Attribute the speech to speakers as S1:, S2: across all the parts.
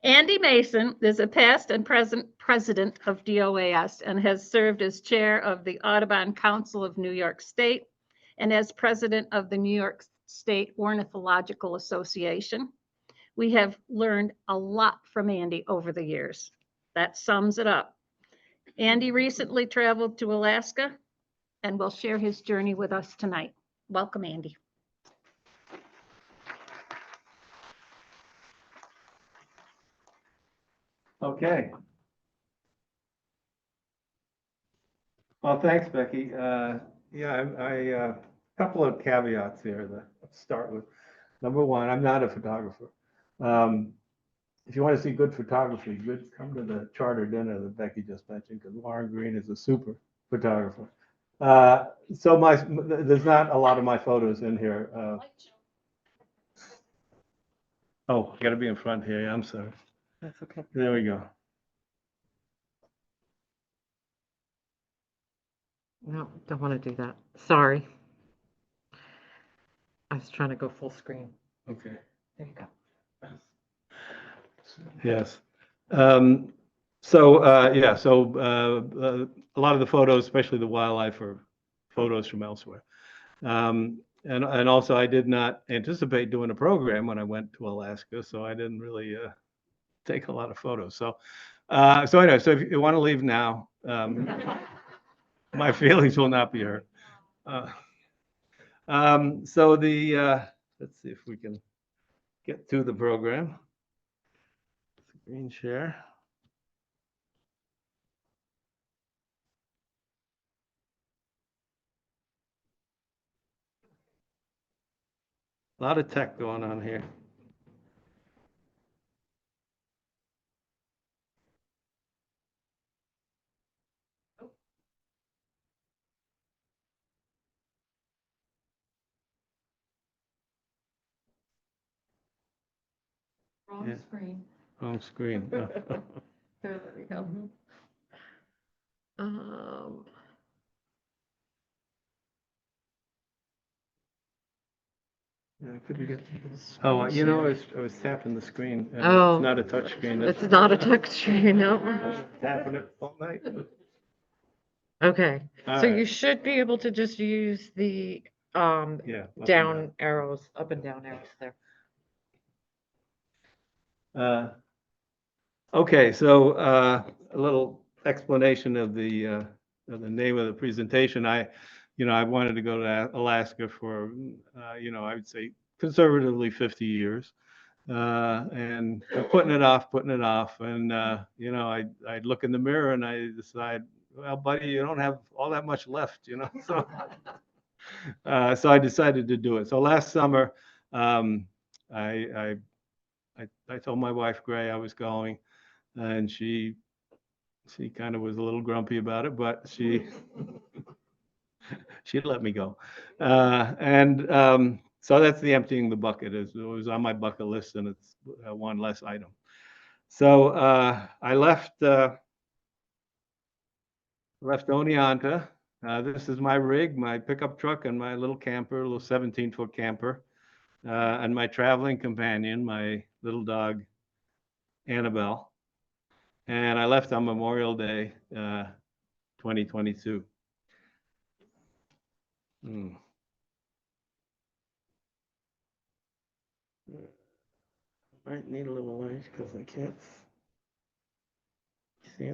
S1: Andy Mason is a past and present president of DOAS and has served as chair of the Audubon Council of New York State and as president of the New York State Ornithological Association. We have learned a lot from Andy over the years. That sums it up. Andy recently traveled to Alaska and will share his journey with us tonight. Welcome, Andy.
S2: Okay. Well, thanks, Becky. Yeah, a couple of caveats here to start with. Number one, I'm not a photographer. If you want to see good photography, come to the charter dinner that Becky just mentioned, because Warren Green is a super photographer. So there's not a lot of my photos in here. Oh, I got to be in front here. Yeah, I'm sorry.
S3: That's okay.
S2: There we go.
S3: No, don't want to do that. Sorry. I was trying to go full screen.
S2: Okay.
S3: There you go.
S2: Yes. A lot of the photos, especially the wildlife, are photos from elsewhere. And also, I did not anticipate doing a program when I went to Alaska, so I didn't really take a lot of photos. So anyway, so if you want to leave now, my feelings will not be hurt. Let's see if we can get to the program. Screen share. A lot of tech going on here.
S3: Wrong screen.
S2: Wrong screen.
S3: There we go.
S2: Yeah, could we get? Oh, you know, I was tapping the screen. And
S3: Oh.
S2: It's not a touch screen.
S3: It's not a touch screen, no.
S2: Tapping it all night.
S3: Okay,
S2: All
S3: so
S2: right.
S3: you should be able to just use the
S2: Yeah. up and
S3: down arrows, up and down arrows there.
S2: Okay, so a little explanation of the name of the presentation. I wanted to go to Alaska for, I would say conservatively 50 years, and putting it off, and I'd look in the mirror and I decide, well, buddy, you don't have all that much left, So, so I decided to do it. So last summer, I told my wife Gray I was going, and she kind of was a little grumpy about it, but she'd let me go. So that's the emptying the bucket. It was on my bucket list, and it's one less item. So I left Oneonta. This is my rig, my pickup truck, and my little camper, a little 17-foot camper, and my traveling companion, my little dog, Annabelle. And I left on Memorial Day, 2022. Might need a little light because I can't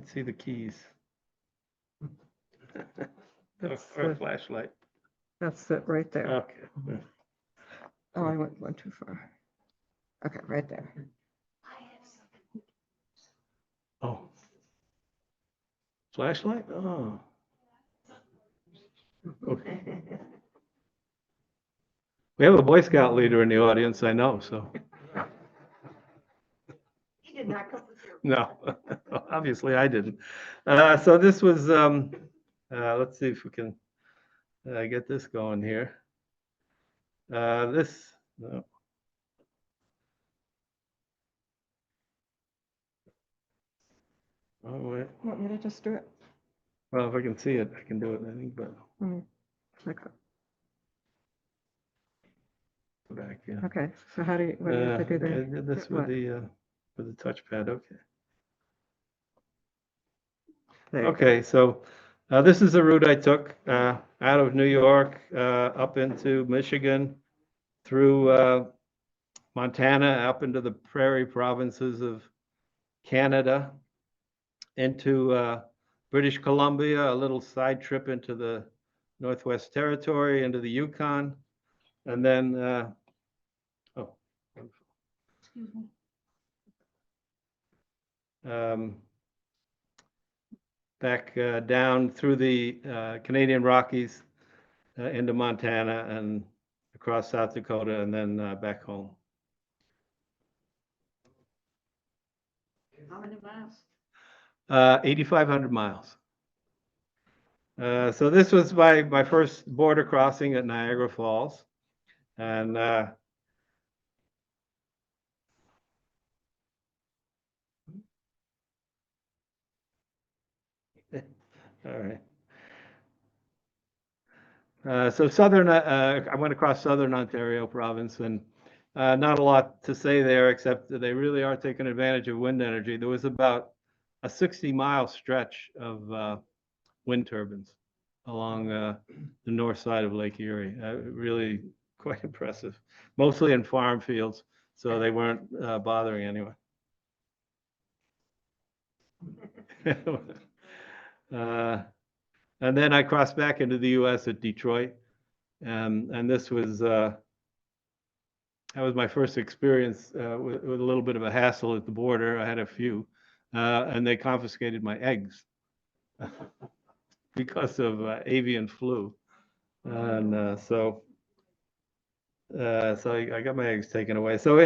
S2: see the keys. Or a flashlight.
S3: That's it right there.
S2: Okay.
S3: Oh, I went too far. Okay, right there.
S2: Oh. Flashlight? Oh. Okay. We have a Boy Scout leader in the audience, I know, so.
S1: He did not come with you.
S2: No, obviously I didn't. So this was, let's see if we can get this going here. No. Oh, wait.
S3: Want me to just do it?
S2: Well, if I can see it, I can do it, I think, but
S3: Okay.
S2: go back, yeah.
S3: Okay, so how do you, what do you have to do
S2: I
S3: there?
S2: did this
S3: What?
S2: with the with the touchpad. Okay.
S3: There you go.
S2: Okay, so this is the route I took out of New York up into Michigan, through Montana, up into the prairie provinces of Canada, into British Columbia, a little side trip into the Northwest Territory, into the Yukon, and then, oh, wonderful.
S1: Excuse me.
S2: Back down through the Canadian Rockies into Montana and across South Dakota, and then back home.
S1: How many miles?
S2: 8,500 miles. So this was my first border crossing at Niagara Falls, and all right. So I went across southern Ontario province, and not a lot to say there, except that they really are taking advantage of wind energy. There was about a 60-mile stretch of wind turbines along the north side of Lake Erie. Really quite impressive, mostly in farm fields, so they weren't bothering anyone. And then I crossed back into the U.S. at Detroit, and this was that was my first experience with a little bit of a hassle at the border. I had a few, and they confiscated my eggs because of avian flu, and so I got my eggs taken away. So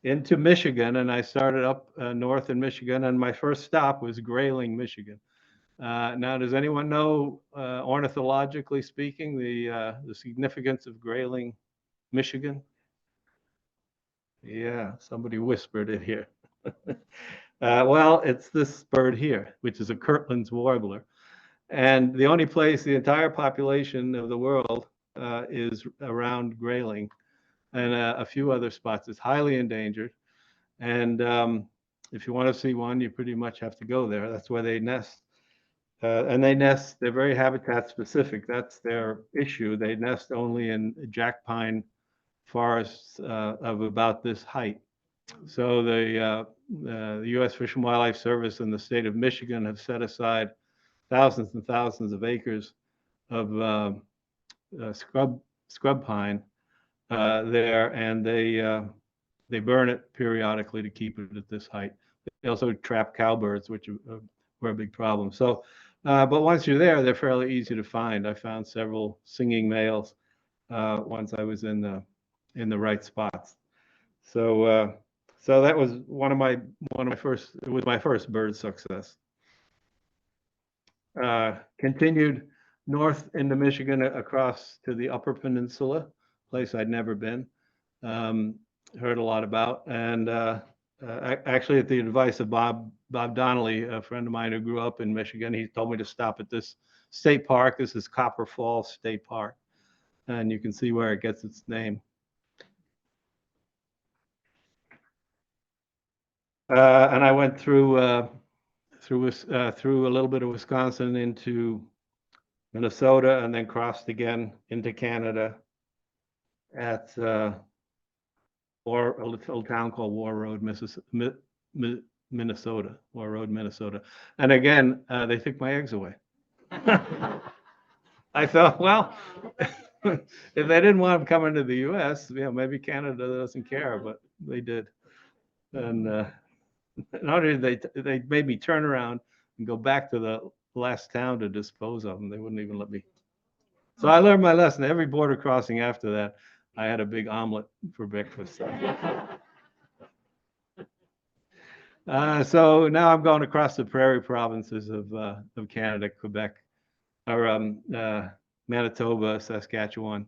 S2: into Michigan, and I started up north in Michigan, and my first stop was Grayling, Michigan. Now, does anyone know, ornithologically speaking, the significance of Grayling, Michigan? Yeah, somebody whispered it here. Well, it's this bird here, which is a Kirtland's warbler. And the only place the entire population of the world is around Grayling, and a few other spots. It's highly endangered. And if you want to see one, you pretty much have to go there. That's where they nest. And they're very habitat specific. That's their issue. They nest only in jack pine forests of about this height. So the U.S. Fish and Wildlife Service and the state of Michigan have set aside thousands and thousands of acres of scrub pine there, and they burn it periodically to keep it at this height. They also trap cowbirds, which were a big problem. So, but once you're there, they're fairly easy to find. I found several singing males once I was in the right spots. So so that was one of my first. It was my first bird success. Continued north into Michigan across to the Upper Peninsula, place I'd never been. Heard a lot about, and actually at the advice of Bob Donnelly, a friend of mine who grew up in Michigan, he told me to stop at this state park. This is Copper Falls State Park, and you can see where it gets its name. And I went through a little bit of Wisconsin into Minnesota, and then crossed again into Canada at or a little town called War Road, Minnesota. War Road, Minnesota. And again, they took my eggs away. I thought, well, if they didn't want them coming to the U.S., maybe Canada doesn't care, but they did. And not only did they made me turn around and go back to the last town to dispose of them. They wouldn't even let me. So I learned my lesson. Every border crossing after that, I had a big omelet for breakfast. So now I'm going across the prairie provinces of Canada, Quebec, or Manitoba, Saskatchewan,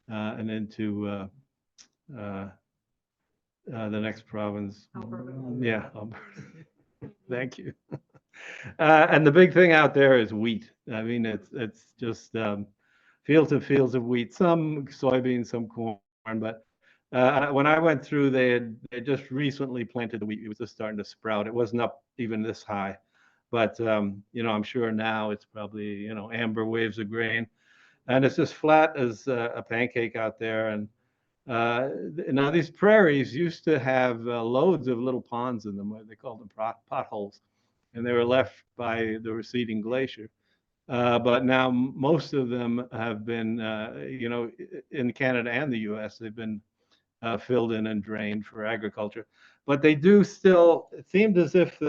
S2: and into the next province.
S1: Alberta.
S2: Yeah, Alberta. Thank you. And the big thing out there is wheat. I mean, it's just fields and fields of wheat, some soybeans, some corn, but When I went through, they had just recently planted the wheat. It was just starting to sprout. It wasn't up even this high, but I'm sure now it's probably amber waves of grain, and it's just flat as a pancake out there. And now these prairies used to have loads of little ponds in them. They called them potholes, and they were left by the receding glacier. But now most of them have been, in Canada and the U.S., they've been filled in and drained for agriculture. But they do still, it seemed as if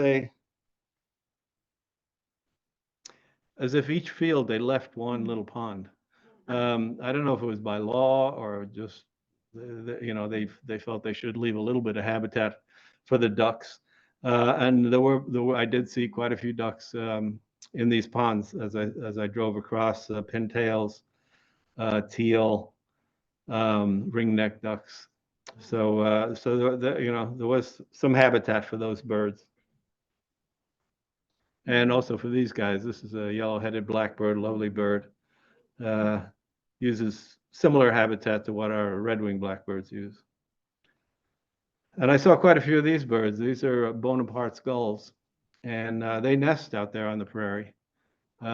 S2: each field they left one little pond. I don't know if it was by law or just, they felt they should leave a little bit of habitat for the ducks. And I did see quite a few ducks in these ponds as I drove across, pintails, teal, ringneck ducks. So there was some habitat for those birds. And also for these guys. This is a yellow-headed blackbird, lovely bird. Uses similar habitat to what our red-winged blackbirds use. And I saw quite a few of these birds. These are Bonaparte's gulls, and they nest out there on the prairie,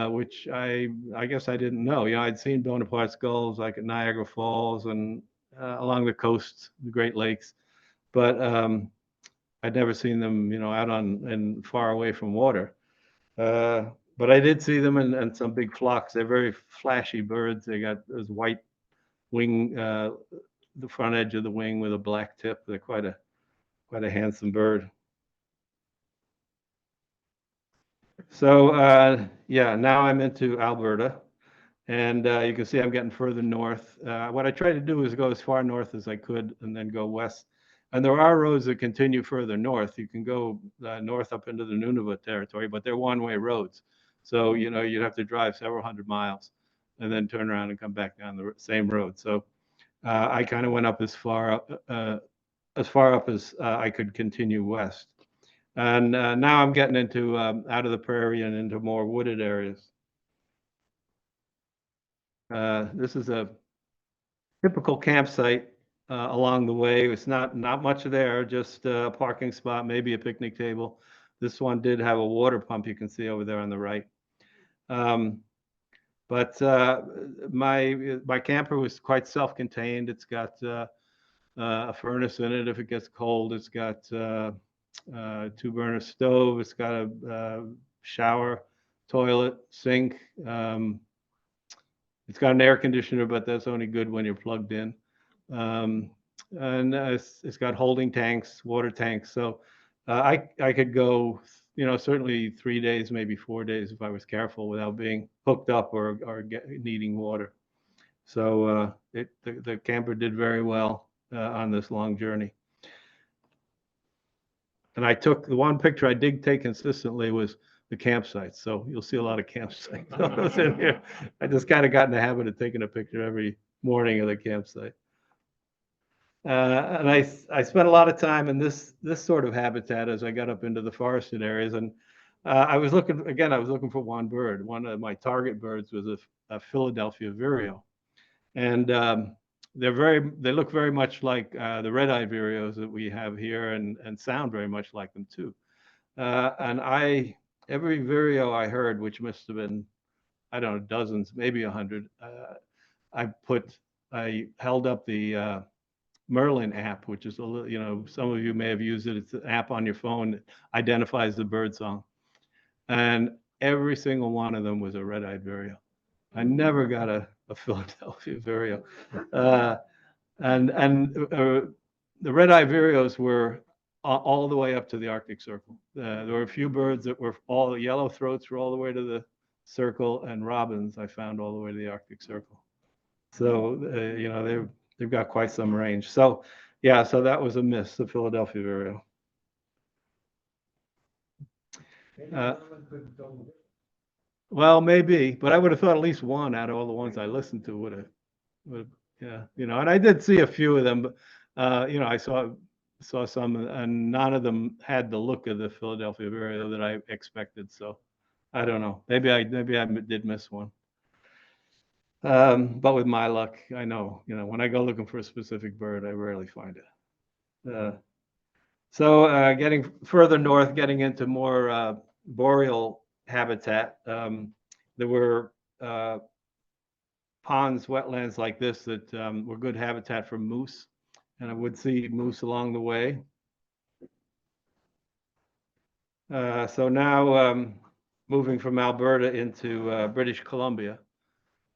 S2: which I guess I didn't know. I'd seen Bonaparte's gulls like at Niagara Falls and along the coast, the Great Lakes, but I'd never seen them, out and far away from water. But I did see them in some big flocks. They're very flashy birds. They got this white wing, the front edge of the wing with a black tip. They're quite a handsome bird. So now I'm into Alberta, and you can see I'm getting further north. What I tried to do is go as far north as I could and then go west. And there are roads that continue further north. You can go north up into the Nunavut territory, but they're one-way roads. So, you'd have to drive several hundred miles and then turn around and come back down the same road. So I kind of went up as far up as I could continue west. And now I'm getting into out of the prairie and into more wooded areas. This is a typical campsite along the way. It's not much there, just a parking spot, maybe a picnic table. This one did have a water pump you can see over there on the right. But my camper was quite self-contained. It's got a furnace in it if it gets cold. It's got two-burner stove. It's got a shower, toilet, sink. It's got an air conditioner, but that's only good when you're plugged in. And it's got holding tanks, water tanks. So I could go, certainly 3 days, maybe 4 days if I was careful without being hooked up or needing water. So the camper did very well on this long journey. And I took the one picture I did take consistently was the campsites. So you'll see a lot of campsite photos in here. I just kind of got in the habit of taking a picture every morning of the campsite. And I spent a lot of time in this sort of habitat as I got up into the forested areas. And I was looking for one bird. One of my target birds was a Philadelphia vireo. And they look very much like the red-eyed vireos that we have here and sound very much like them too. And every vireo I heard, which must have been, I don't know, dozens, maybe 100, I held up the Merlin app, which is some of you may have used it. It's an app on your phone that identifies the bird song. And every single one of them was a red-eyed vireo. I never got a Philadelphia vireo. And the red-eyed vireos were all the way up to the Arctic Circle. There were a few birds that were all yellow throats were all the way to the circle, and robins I found all the way to the Arctic Circle. So they've got quite some range. So so that was a miss, the Philadelphia vireo. Well, maybe, but I would have thought at least one out of all the ones I listened to would have, and I did see a few of them, but I saw some, and none of them had the look of the Philadelphia vireo that I expected. So I don't know. Maybe I did miss one. But with my luck, I know, when I go looking for a specific bird, I rarely find it. So getting further north, getting into more boreal habitat, there were ponds, wetlands like this that were good habitat for moose, and I would see moose along the way. So now moving from Alberta into British Columbia,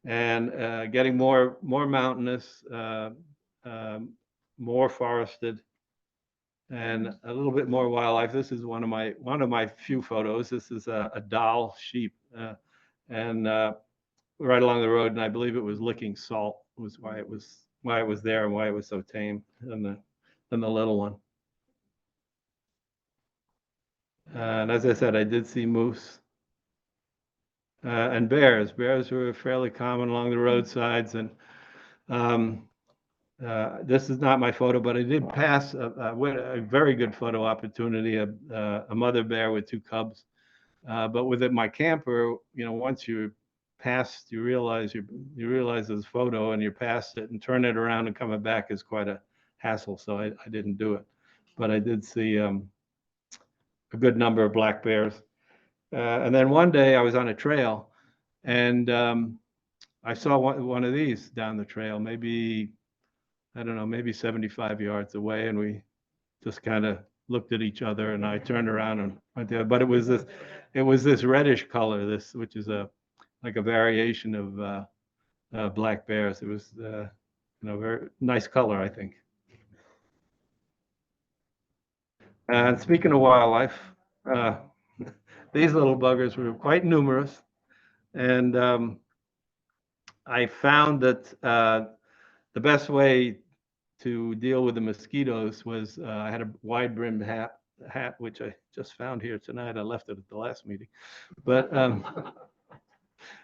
S2: and getting more mountainous, more forested, and a little bit more wildlife. This is one of my few photos. This is a Dall sheep, and right along the road, and I believe it was licking salt was why it was there and why it was so tame than the little one. And as I said, I did see moose and bears. Bears were fairly common along the roadsides, and this is not my photo, but I did pass a very good photo opportunity, a mother bear with 2 cubs. But with my camper, once you're past, you realize there's a photo and you're past it, and turn it around and coming back is quite a hassle. So I didn't do it, but I did see a good number of black bears. And then one day I was on a trail, and I saw one of these down the trail, maybe, I don't know, maybe 75 yards away, and we just kind of looked at each other, and I turned around and went there. But it was this reddish color, which is like a variation of black bears. It was very nice color, I think. And speaking of wildlife, these little buggers were quite numerous, and I found that the best way to deal with the mosquitoes was I had a wide-brimmed hat, which I just found here tonight. I left it at the last meeting, but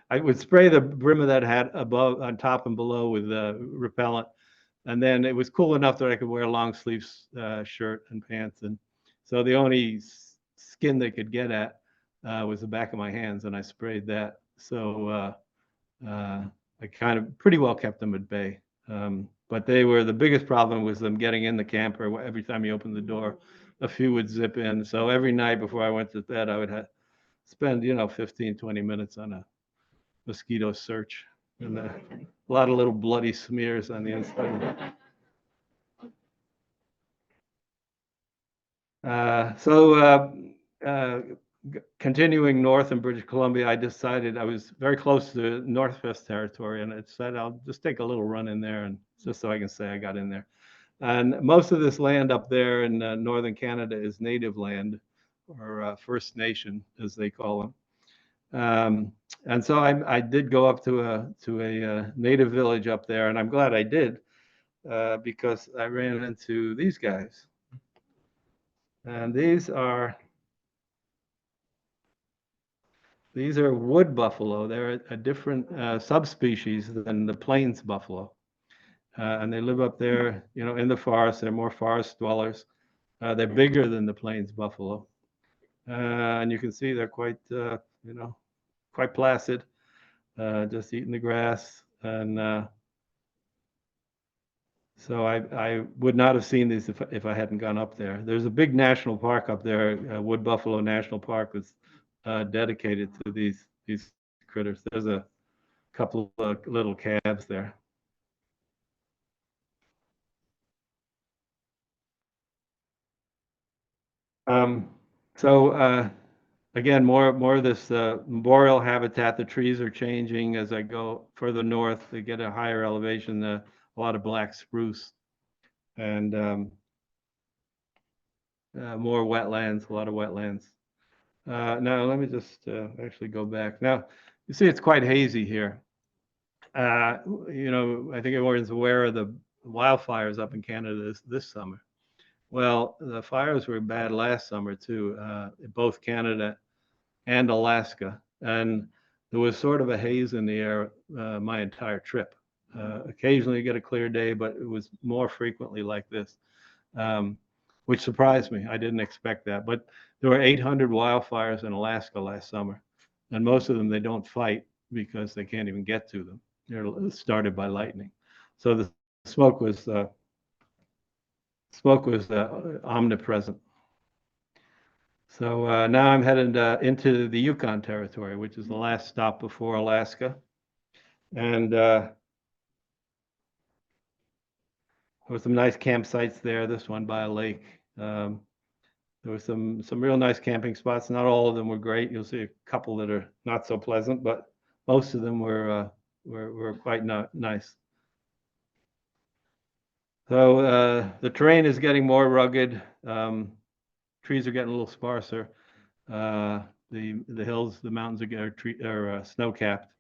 S2: I would spray the brim of that hat on top and below with repellent, and then it was cool enough that I could wear a long sleeves shirt and pants, and so the only skin they could get at was the back of my hands, and I sprayed that. So I kind of pretty well kept them at bay. But the biggest problem was them getting in the camper. Every time you opened the door, a few would zip in. So every night before I went to bed, I would spend 15, 20 minutes on a mosquito search, and a lot of little bloody smears on the inside. Continuing north in British Columbia, I decided I was very close to Northwest Territory, and I said I'll just take a little run in there, and just so I can say I got in there. And most of this land up there in northern Canada is native land, or First Nation, as they call them. And so I did go up to a native village up there, and I'm glad I did, because I ran into these guys. And these are wood buffalo. They're a different subspecies than the plains buffalo. And they live up there, in the forest. They're more forest dwellers. They're bigger than the plains buffalo. And you can see they're quite placid, just eating the grass. And so I would not have seen these if I hadn't gone up there. There's a big national park up there, Wood Buffalo National Park, that's dedicated to these critters. There's a couple of little calves there. So again, more of this boreal habitat. The trees are changing as I go further north to get a higher elevation. A lot of black spruce, and more wetlands. A lot of wetlands. Now let me just actually go back. Now you see it's quite hazy here. I think everyone's aware of the wildfires up in Canada this summer. Well, the fires were bad last summer too, in both Canada and Alaska, and there was sort of a haze in the air my entire trip. Occasionally you get a clear day, but it was more frequently like this, which surprised me. I didn't expect that. But there were 800 wildfires in Alaska last summer, and most of them they don't fight because they can't even get to them. They're started by lightning. So the smoke was omnipresent. So now I'm headed into the Yukon Territory, which is the last stop before Alaska. And there were some nice campsites there. This one by a lake. There were some real nice camping spots. Not all of them were great. You'll see a couple that are not so pleasant, but most of them were quite nice. So the terrain is getting more rugged. Trees are getting a little sparser. The hills, the mountains are snow-capped.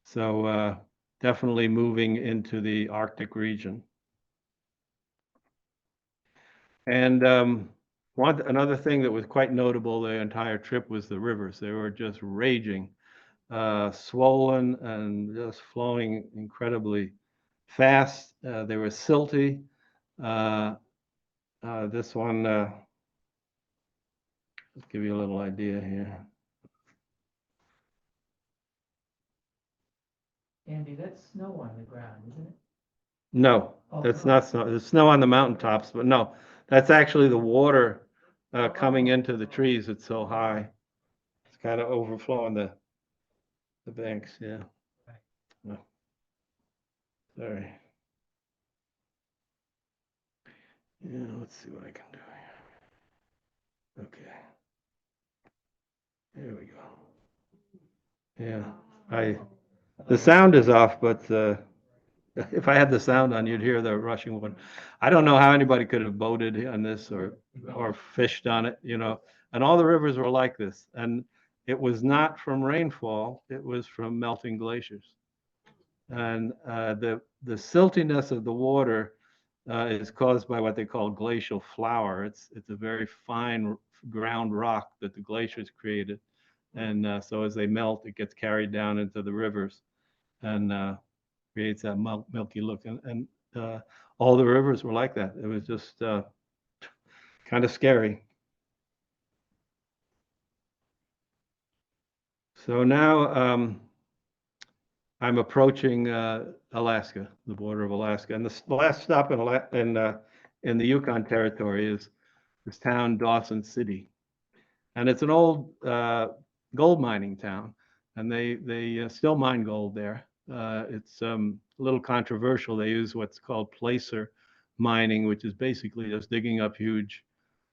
S2: So definitely moving into the Arctic region. And another thing that was quite notable the entire trip was the rivers. They were just raging, swollen and just flowing incredibly fast. They were silty. This one, let's give you a little idea here.
S4: Andy, that's snow on the ground, isn't it?
S2: No, that's not snow. There's snow on the mountaintops, but no, that's actually the water coming into the trees. It's so high. It's kind of overflowing the banks. Yeah. No. Sorry. Yeah, let's see what I can do here. Okay. There we go. Yeah, the sound is off, but if I had the sound on, you'd hear the rushing one. I don't know how anybody could have boated on this or fished on it, you know. And all the rivers were like this. And it was not from rainfall, it was from melting glaciers. And the siltiness of the water is caused by what they call glacial flour. It's a very fine ground rock that the glaciers created. And so as they melt, it gets carried down into the rivers and creates that milky look. And all the rivers were like that. It was just kind of scary. So now I'm approaching Alaska, the border of Alaska. And the last stop in the Yukon Territory is this town, Dawson City. And it's an old gold mining town. And they still mine gold there. It's a little controversial. They use what's called placer mining, which is basically just digging up huge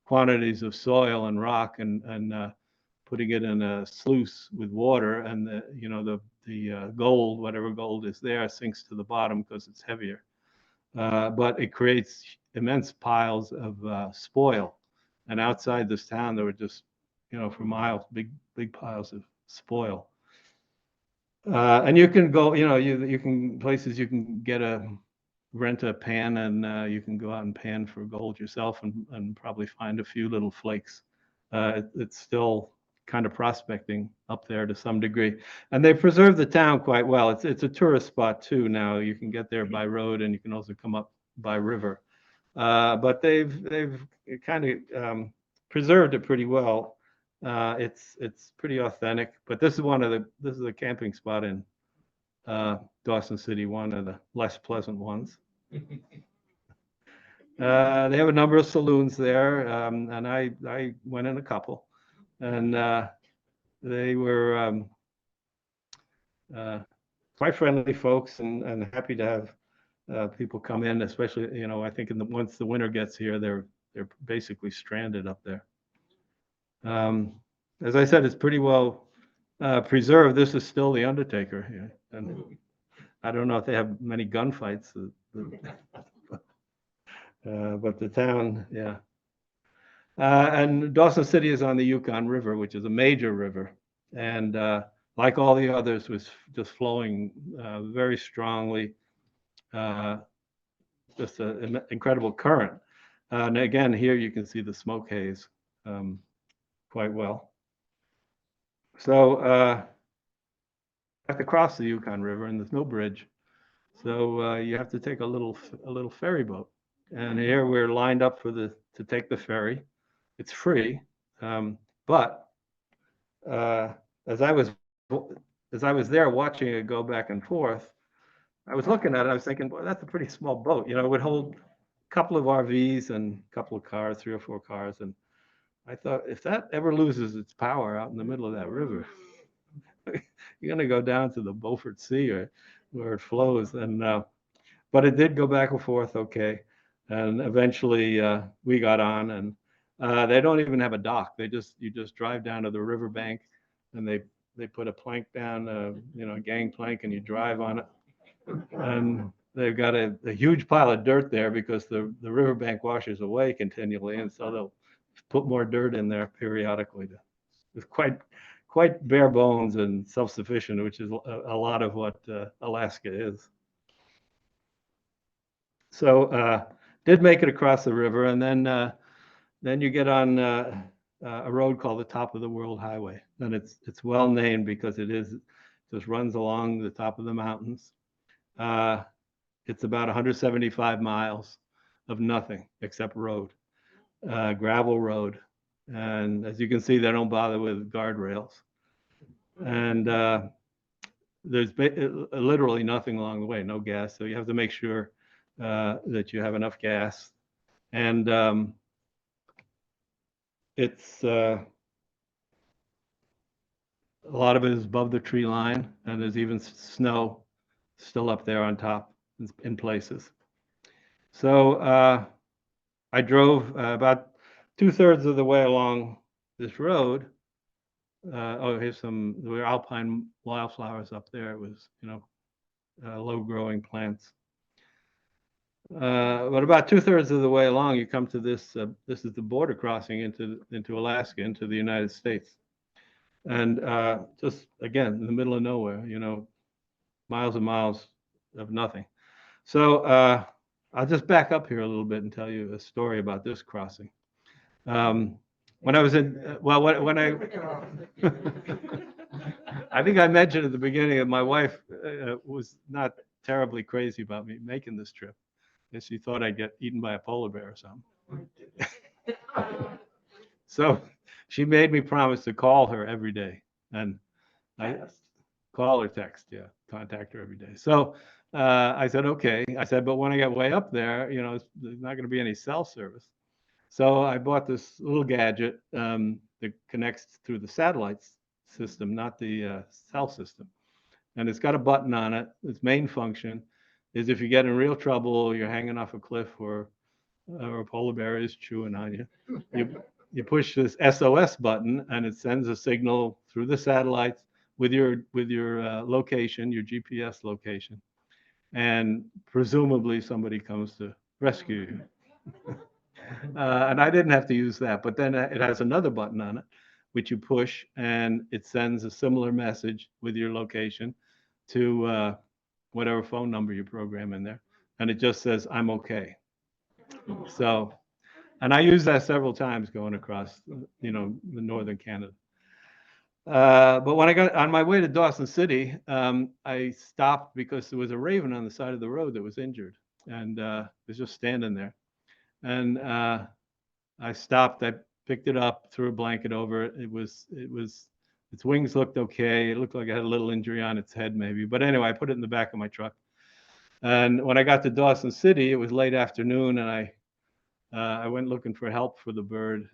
S2: quantities of soil and rock and putting it in a sluice with water, and the gold, whatever gold is there, sinks to the bottom because it's heavier. But it creates immense piles of spoil. And outside this town, there were just, for miles, big piles of spoil. And you can go, you can places you can rent a pan and you can go out and pan for gold yourself and probably find a few little flakes. It's still kind of prospecting up there to some degree, and they preserve the town quite well. It's a tourist spot too now. You can get there by road and you can also come up by river, but they've kind of preserved it pretty well. It's pretty authentic, but this is a camping spot in Dawson City, one of the less pleasant ones. They have a number of saloons there, and I went in a couple, and they were quite friendly folks and happy to have people come in, especially, I think once the winter gets here, they're basically stranded up there. As I said, it's pretty well preserved. This is still the Undertaker here, and I don't know if they have many gunfights, but the town, yeah. And Dawson City is on the Yukon River, which is a major river, and like all the others, was just flowing very strongly. Just an incredible current. And again, here you can see the smoke haze quite well. So you have to cross the Yukon River, and there's no bridge, so you have to take a little ferry boat. And here we're lined up to take the ferry. It's free, but as I was there watching it go back and forth, I was looking at it, I was thinking, boy, that's a pretty small boat. You know, it would hold a couple of RVs and a couple of cars, 3 or 4 cars. And I thought, if that ever loses its power out in the middle of that river, you're going to go down to the Beaufort Sea or where it flows. And but it did go back and forth okay. And eventually we got on, and they don't even have a dock. You just drive down to the riverbank, and they put a plank down, you know, a gangplank, and you drive on it. And they've got a huge pile of dirt there because the riverbank washes away continually, and so they'll put more dirt in there periodically. It's quite bare bones and self-sufficient, which is a lot of what Alaska is. So did make it across the river, and then you get on a road called the Top of the World Highway, and it's well named because it just runs along the top of the mountains. It's about 175 miles of nothing except road, gravel road, and as you can see, they don't bother with guardrails, and there's literally nothing along the way, no gas, so you have to make sure that you have enough gas. And it's a lot of it is above the tree line, and there's even snow still up there on top in places. So I drove about 2/3 of the way along this road. Oh, there were alpine wildflowers up there. It was, you know, low growing plants. But about 2/3 of the way along, you come to this. This is the border crossing into Alaska, into the United States, and just again in the middle of nowhere, you know, miles and miles of nothing. So I'll just back up here a little bit and tell you a story about this crossing. When I was in, well, when I, I think I mentioned at the beginning that my wife was not terribly crazy about me making this trip. And she thought I'd get eaten by a polar bear or something. So she made me promise to call her every day, and I call or text, yeah, contact her every day. So I said, okay. I said, but when I get way up there, you know, there's not going to be any cell service. So I bought this little gadget that connects through the satellite system, not the cell system. And it's got a button on it. Its main function is if you get in real trouble, you're hanging off a cliff, or a polar bear is chewing on you, you push this SOS button, and it sends a signal through the satellites with your location, your GPS location, and presumably somebody comes to rescue you. And I didn't have to use that, but then it has another button on it, which you push, and it sends a similar message with your location to whatever phone number you program in there, and it just says, I'm okay. So, and I used that several times going across, you know, the northern Canada. But when I got on my way to Dawson City, I stopped because there was a raven on the side of the road that was injured, and it was just standing there. And I stopped, I picked it up, threw a blanket over it. Its wings looked okay. It looked like it had a little injury on its head maybe. But anyway, I put it in the back of my truck. And when I got to Dawson City, it was late afternoon, and I went looking for help for the bird.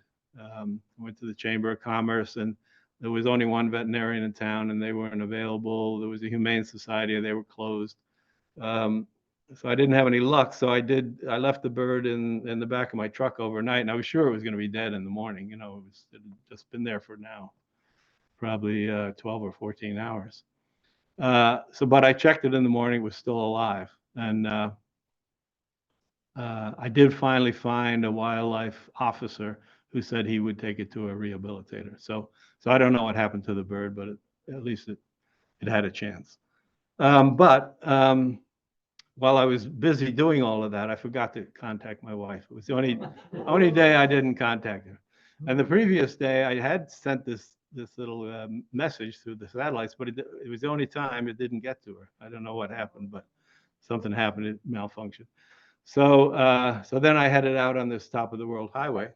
S2: Went to the Chamber of Commerce, and there was only one veterinarian in town, and they weren't available. There was a Humane Society, and they were closed. So I didn't have any luck. So I left the bird in the back of my truck overnight, and I was sure it was going to be dead in the morning. You know, it had just been there for now, probably 12 or 14 hours. But I checked it in the morning, it was still alive. And I did finally find a wildlife officer who said he would take it to a rehabilitator. So I don't know what happened to the bird, but at least it had a chance. While I was busy doing all of that, I forgot to contact my wife. It was the only day I didn't contact her. And the previous day, I had sent this little message through the satellites, but it was the only time it didn't get to her. I don't know what happened, but something happened. It malfunctioned. So then I headed out on this Top of the World Highway,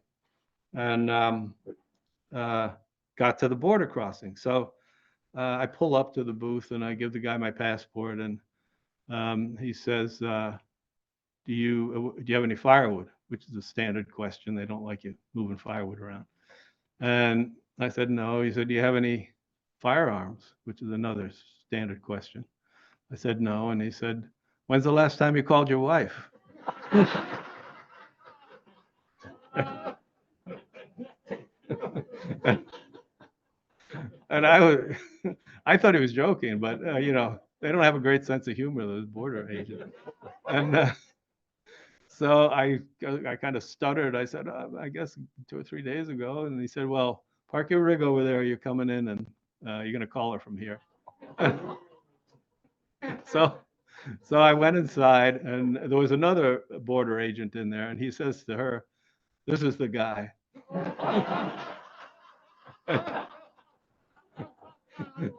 S2: and got to the border crossing. So I pull up to the booth, and I give the guy my passport, and he says, do you have any firewood? Which is a standard question. They don't like you moving firewood around. And I said, no. He said, do you have any firearms? Which is another standard question. I said, no. And he said, when's the last time you called your wife? And I thought he was joking, but you know, they don't have a great sense of humor, those border agents. And so I kind of stuttered. I said, I guess 2 or 3 days ago. And he said, well, park your rig over there. You're coming in, and you're going to call her from here. So I went inside, and there was another border agent in there, and he says to her, this is the guy.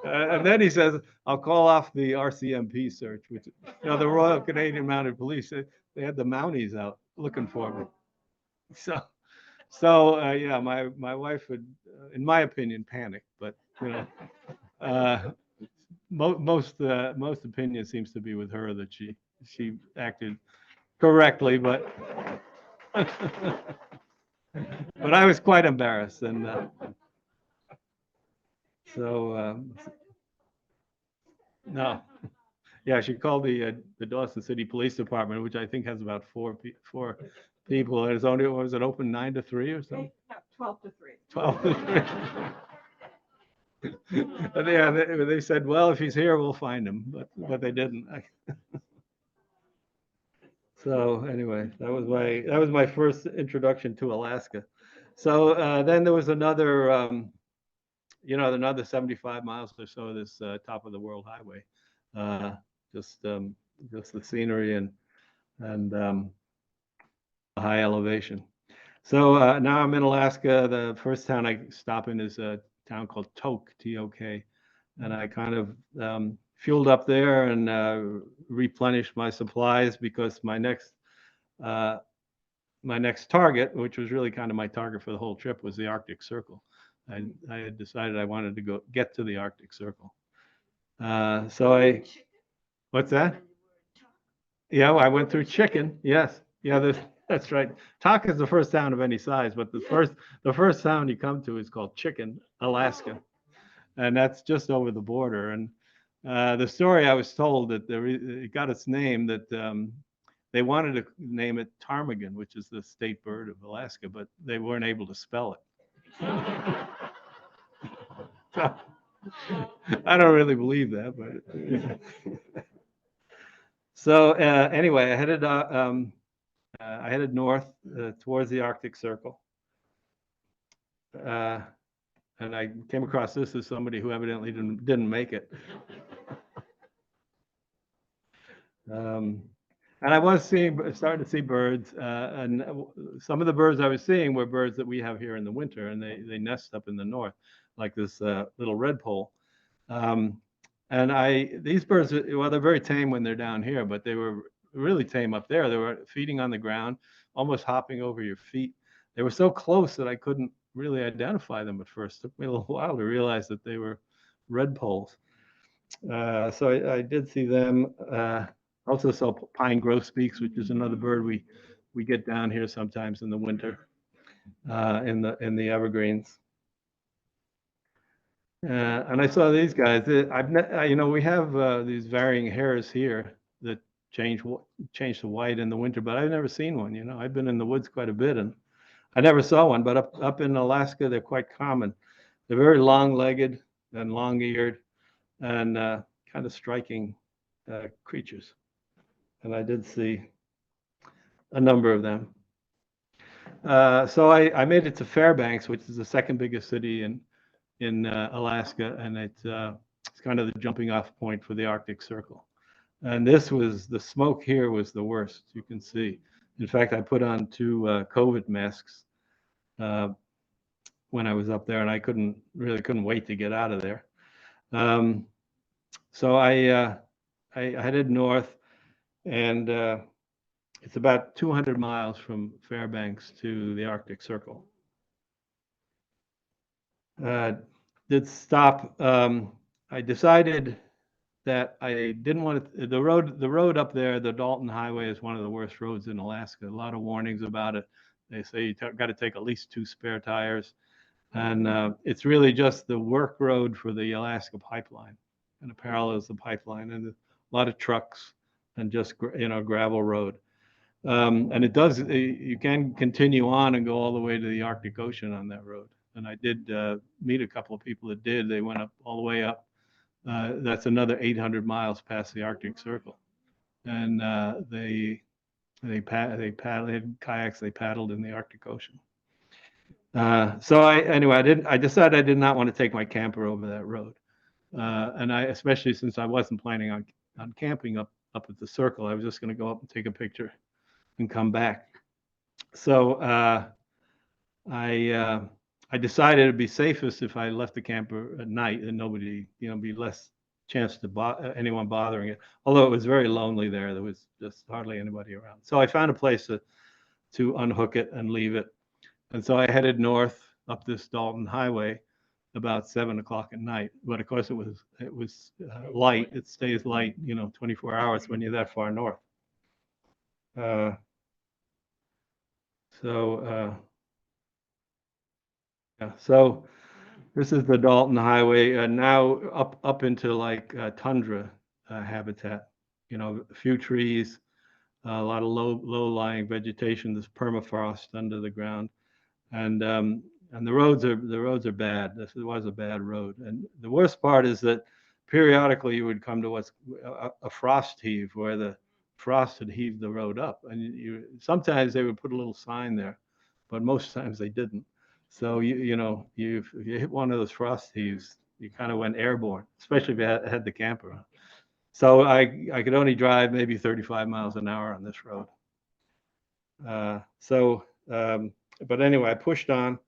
S2: And then he says, I'll call off the RCMP search, which, you know, the Royal Canadian Mounted Police. They had the Mounties out looking for me. So yeah, my wife would, in my opinion, panic. But you know, most opinion seems to be with her that she acted correctly, but but I was quite embarrassed, and so no. Yeah, she called the Dawson City Police Department, which I think has about four people. And it's only, was it open 9 to 3 or something?
S3: No, 12 to 3.
S2: 12 to 3. And yeah, they said, well, if he's here, we'll find him, but they didn't. So anyway, that was my first introduction to Alaska. So then there was another, you know, another 75 miles or so of this top of the world highway. Just the scenery and high elevation. So now I'm in Alaska. The first town I stop in is a town called Tok, T-O-K, and I kind of fueled up there and replenished my supplies because my next target, which was really kind of my target for the whole trip, was the Arctic Circle. I had decided I wanted to get to the Arctic Circle. So what's that? Yeah, well, I went through Chicken. Yes. Yeah, that's right. Tok is the first town of any size, but the first town you come to is called Chicken, Alaska. And that's just over the border. And the story I was told that it got its name that they wanted to name it ptarmigan, which is the state bird of Alaska, but they weren't able to spell it. So, I don't really believe that, but so anyway, I headed north towards the Arctic Circle, and I came across this as somebody who evidently didn't make it. And I was starting to see birds, and some of the birds I was seeing were birds that we have here in the winter, and they nest up in the north, like this little redpoll. And these birds, well, they're very tame when they're down here, but they were really tame up there. They were feeding on the ground, almost hopping over your feet. They were so close that I couldn't really identify them at first. It took me a little while to realize that they were redpolls. So I did see them. Also saw pine grosbeaks, which is another bird we get down here sometimes in the winter in the evergreens. And I saw these guys. You know, we have these varying hares here that change to white in the winter, but I've never seen one. You know, I've been in the woods quite a bit, and I never saw one. But up in Alaska, they're quite common. They're very long-legged and long-eared, and kind of striking creatures. And I did see a number of them. So I made it to Fairbanks, which is the second biggest city in Alaska, and it's kind of the jumping off point for the Arctic Circle. And the smoke here was the worst, you can see. In fact, I put on 2 COVID masks when I was up there, and I couldn't wait to get out of there. So I headed north, and it's about 200 miles from Fairbanks to the Arctic Circle. Did stop. I decided that I didn't want to, the road up there, the Dalton Highway is one of the worst roads in Alaska. A lot of warnings about it. They say you got to take at least 2 spare tires. And it's really just the work road for the Alaska pipeline, and it parallels the pipeline, and a lot of trucks and just, gravel road. And it does, you can continue on and go all the way to the Arctic Ocean on that road. And I did meet a couple of people that did. They went up all the way up. That's another 800 miles past the Arctic Circle. And they paddled, they had kayaks, they paddled in the Arctic Ocean. So I decided I did not want to take my camper over that road. And especially since I wasn't planning on camping up at the circle, I was just going to go up and take a picture and come back. So I decided it'd be safest if I left the camper at night and nobody, be less chance to anyone bothering it. Although it was very lonely there, there was just hardly anybody around. So I found a place to unhook it and leave it. And so I headed north up this Dalton Highway about 7 o'clock at night. But of course it was light. It stays light, 24 hours when you're that far north. So this is the Dalton Highway, now up into like tundra habitat. A few trees, a lot of low-lying vegetation. There's permafrost under the ground, and the roads are bad. This was a bad road, and the worst part is that periodically you would come to what's a frost heave, where the frost had heaved the road up, and sometimes they would put a little sign there, but most times they didn't. So if you hit one of those frost heaves, you kind of went airborne, especially if you had the camper on. So I could only drive maybe 35 miles an hour on this road. But anyway, I pushed on,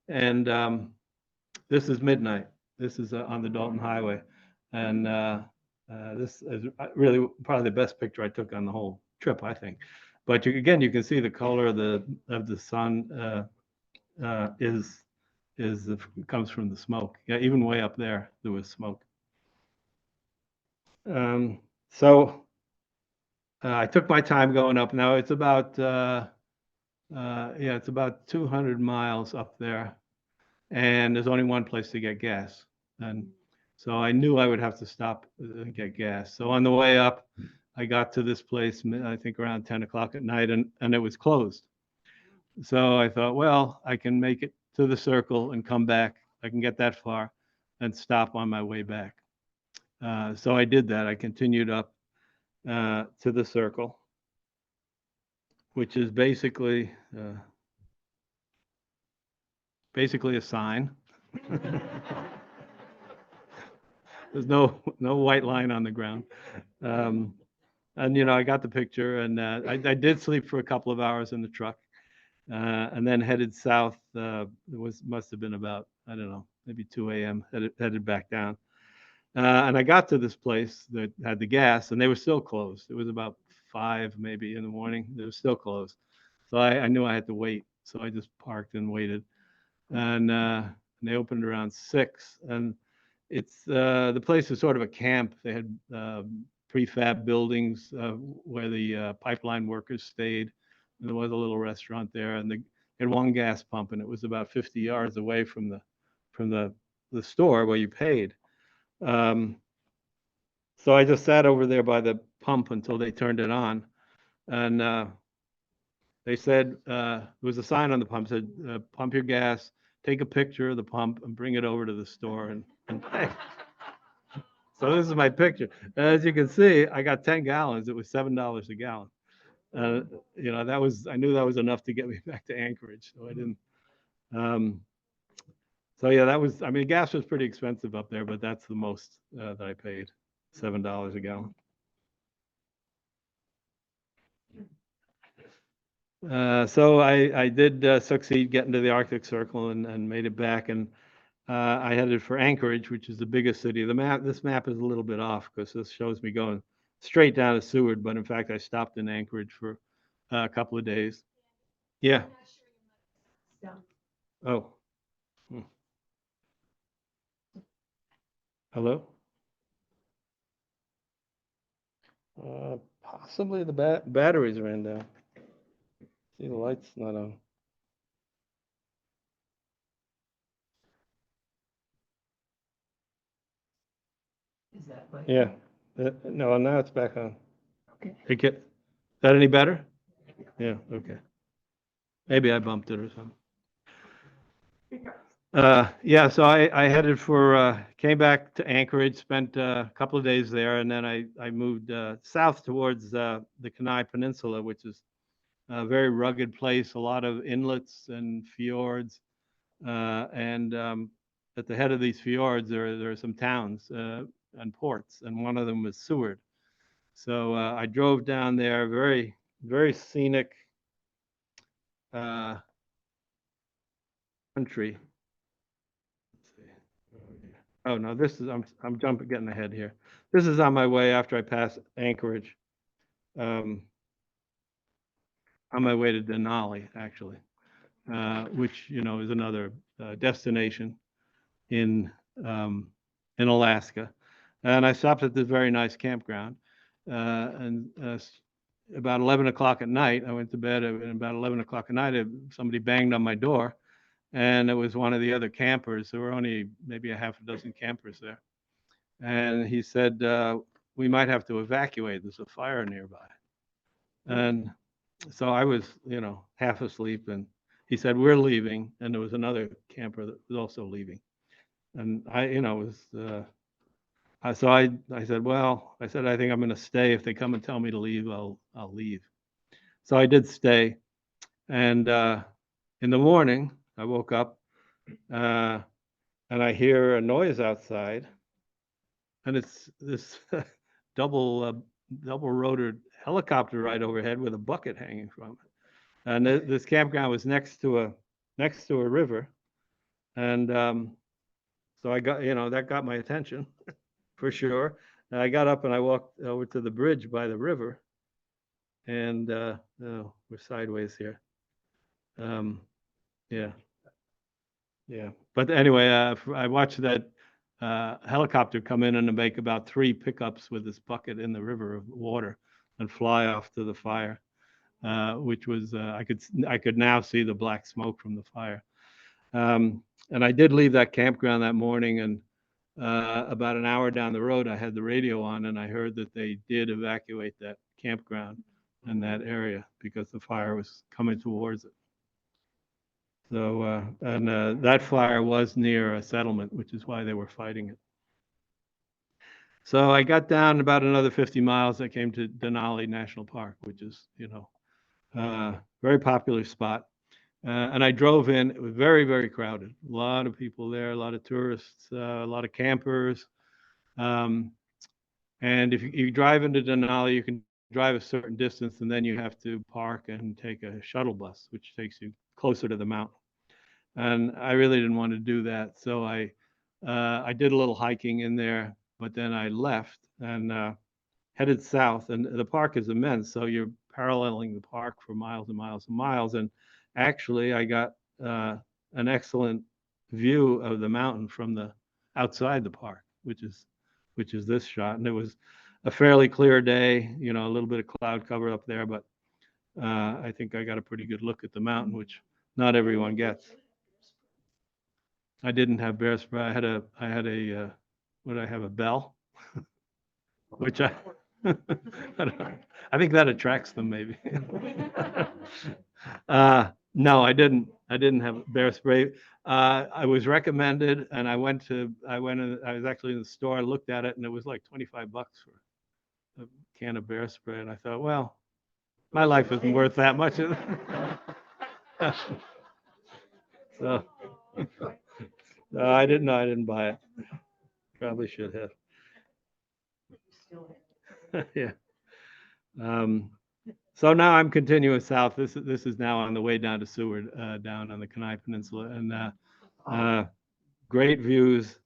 S2: and this is midnight. This is on the Dalton Highway, and this is really probably the best picture I took on the whole trip, I think. But you can see the color of the sun comes from the smoke. Yeah, even way up there was smoke. So I took my time going up. Now it's about it's about 200 miles up there, and there's only one place to get gas. And so I knew I would have to stop and get gas. So on the way up, I got to this place, I think around 10 o'clock at night, and it was closed. So I thought, well, I can make it to the circle and come back. I can get that far and stop on my way back. So I did that. I continued up to the circle, which is basically a sign. There's no white line on the ground. And I got the picture, and I did sleep for a couple of hours in the truck, and then headed south. Must have been about, I don't know, maybe 2 a.m. headed back down. And I got to this place that had the gas, and they were still closed. It was about 5 maybe in the morning. They were still closed. So I knew I had to wait. So I just parked and waited. And they opened around 6. And it's the place is sort of a camp. They had prefab buildings where the pipeline workers stayed. And there was a little restaurant there, and they had one gas pump, and it was about 50 yards away from the store where you paid. So I just sat over there by the pump until they turned it on, and they said there was a sign on the pump said, "Pump your gas, take a picture of the pump, and bring it over to the store and pay." So this is my picture. As you can see, I got 10 gallons. It was $7 a gallon. I knew that was enough to get me back to Anchorage. So I didn't. So yeah, gas was pretty expensive up there, but that's the most that I paid, $7 a gallon. So I did succeed getting to the Arctic Circle and made it back, and I headed for Anchorage, which is the biggest city. This map is a little bit off because this shows me going straight down to Seward, but in fact I stopped in Anchorage for a couple of days. Yeah. Oh. Hello? Possibly the batteries ran down. See, the light's not on.
S4: Is that like?
S2: Yeah, no, now it's back on.
S3: Okay.
S2: Is that any better? Yeah, okay. Maybe I bumped it or something. Yeah, so I headed came back to Anchorage, spent a couple of days there, and then I moved south towards the Kenai Peninsula, which is a very rugged place, a lot of inlets and fjords. And at the head of these fjords, there are some towns and ports, and one of them was Seward. So I drove down there, very, very scenic country. Oh no, I'm getting ahead here. This is on my way after I pass Anchorage, on my way to Denali, actually, which is another destination in Alaska. And I stopped at this very nice campground, and about 11 o'clock at night, I went to bed, and about 11 o'clock at night, somebody banged on my door. And it was one of the other campers. There were only maybe a half a dozen campers there. And he said, we might have to evacuate. There's a fire nearby. And so I was, half asleep. And he said, we're leaving. And there was another camper that was also leaving. And so I said, well, I think I'm going to stay. If they come and tell me to leave, I'll leave. So I did stay. And in the morning, I woke up and I hear a noise outside, and it's this double rotored helicopter right overhead with a bucket hanging from it. And this campground was next to a river, and so I got that got my attention for sure. And I got up and I walked over to the bridge by the river, and we're sideways here. Yeah. Yeah, but anyway, I watched that helicopter come in and make about 3 pickups with this bucket in the river of water and fly off to the fire, which was I could now see the black smoke from the fire. And I did leave that campground that morning, and about an hour down the road, I had the radio on, and I heard that they did evacuate that campground in that area because the fire was coming towards it. So, that fire was near a settlement, which is why they were fighting it. So I got down about another 50 miles. I came to Denali National Park, which is, very popular spot. And I drove in. It was very, very crowded. A lot of people there, a lot of tourists, a lot of campers. And if you drive into Denali, you can drive a certain distance, and then you have to park and take a shuttle bus, which takes you closer to the mountain. And I really didn't want to do that, so I did a little hiking in there, but then I left and headed south. And the park is immense, so you're paralleling the park for miles and miles and miles. And actually, I got an excellent view of the mountain from the outside the park, which is this shot. And it was a fairly clear day, a little bit of cloud cover up there, but I think I got a pretty good look at the mountain, which not everyone gets. I didn't have bear spray. I had a what I have, a bell, which I think that attracts them maybe. No, I didn't have bear spray. I was recommended, and I was actually in the store. I looked at it, and it was like $25 for a can of bear spray. And I thought, well, my life isn't worth that much. So I didn't buy it. Probably should have. Yeah. So now I'm continuing south. This is now on the way down to Seward, down on the Kenai Peninsula, and great views,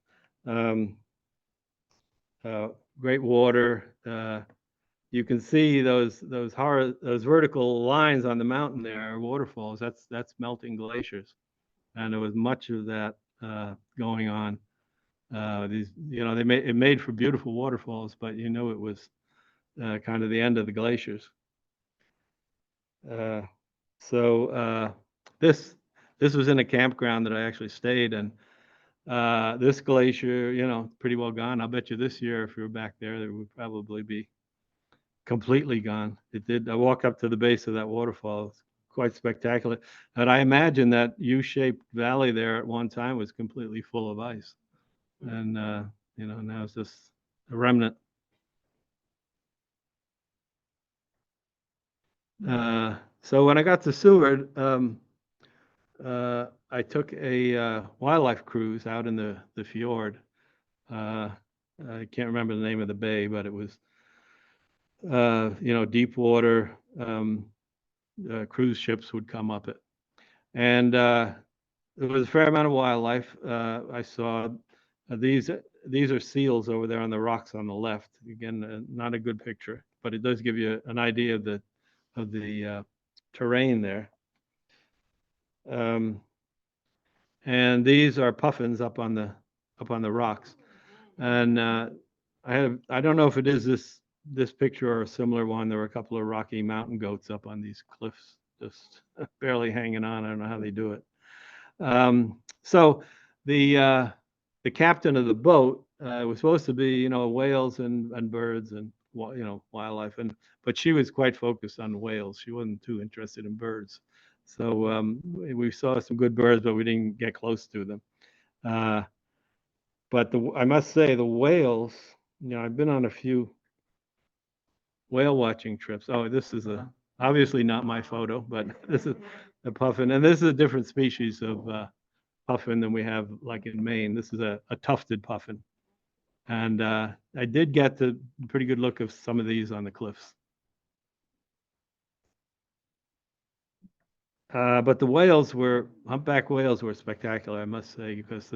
S2: great water. You can see those vertical lines on the mountain there are waterfalls. That's melting glaciers, and there was much of that going on. It made for beautiful waterfalls, but it was kind of the end of the glaciers. So this was in a campground that I actually stayed in. This glacier, you know, pretty well gone. I'll bet you this year, if we were back there, it would probably be completely gone. It did. I walk up to the base of that waterfall. It's quite spectacular. And I imagine that U-shaped valley there at one time was completely full of ice. And, you know, now it's just a remnant. So when I got to Seward, I took a wildlife cruise out in the fjord. I can't remember the name of the bay, but it was, you know, deep water. Cruise ships would come up it. And there was a fair amount of wildlife. I saw these are seals over there on the rocks on the left. Again, not a good picture, but it does give you an idea of the terrain there. And these are puffins up on the rocks. And I don't know if it is this picture or a similar one. There were a couple of Rocky Mountain goats up on these cliffs, just barely hanging on. I don't know how they do it. So the captain of the boat was supposed to be, you know, whales and birds and, you know, wildlife, but she was quite focused on whales. She wasn't too interested in birds. So we saw some good birds, but we didn't get close to them. But I must say the whales, you know, I've been on a few whale watching trips. Oh, this is obviously not my photo, but this is a puffin, and this is a different species of puffin than we have like in Maine. This is a tufted puffin, and I did get a pretty good look of some of these on the cliffs. But the humpback whales were spectacular, I must say, because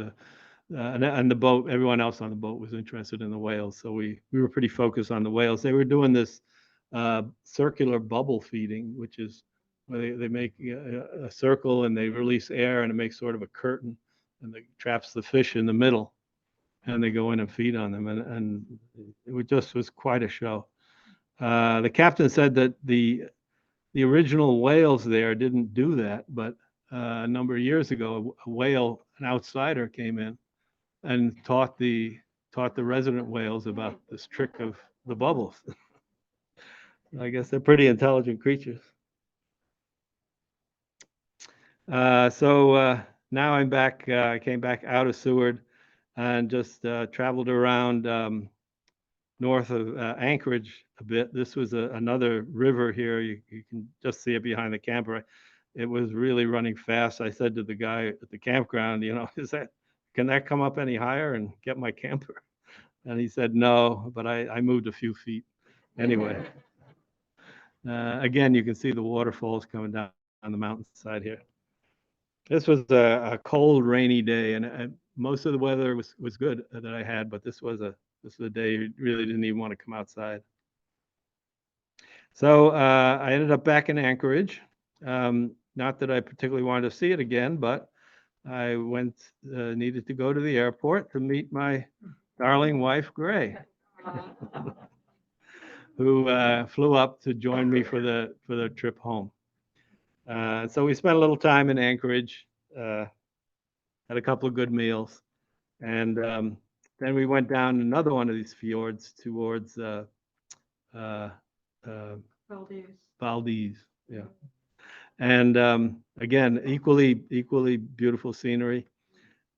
S2: and the boat, everyone else on the boat was interested in the whales, so we were pretty focused on the whales. They were doing this circular bubble feeding, which is where they make a circle and they release air and it makes sort of a curtain and it traps the fish in the middle, and they go in and feed on them, and it just was quite a show. The captain said that the original whales there didn't do that, but a number of years ago, a whale, an outsider, came in and taught the resident whales about this trick of the bubbles. I guess they're pretty intelligent creatures. So now I'm back. I came back out of Seward and just traveled around north of Anchorage a bit. This was another river here. You can just see it behind the camper. It was really running fast. I said to the guy at the campground, you know, can that come up any higher and get my camper? And he said no, but I moved a few feet anyway. Again, you can see the waterfalls coming down on the mountainside here. This was a cold, rainy day, and most of the weather was good that I had, but this was a day you really didn't even want to come outside. So I ended up back in Anchorage. Not that I particularly wanted to see it again, but I needed to go to the airport to meet my darling wife, Gray, who flew up to join me for the trip home. So we spent a little time in Anchorage, had a couple of good meals, and then we went down another one of these fjords towards Valdez, yeah. And again, equally beautiful scenery,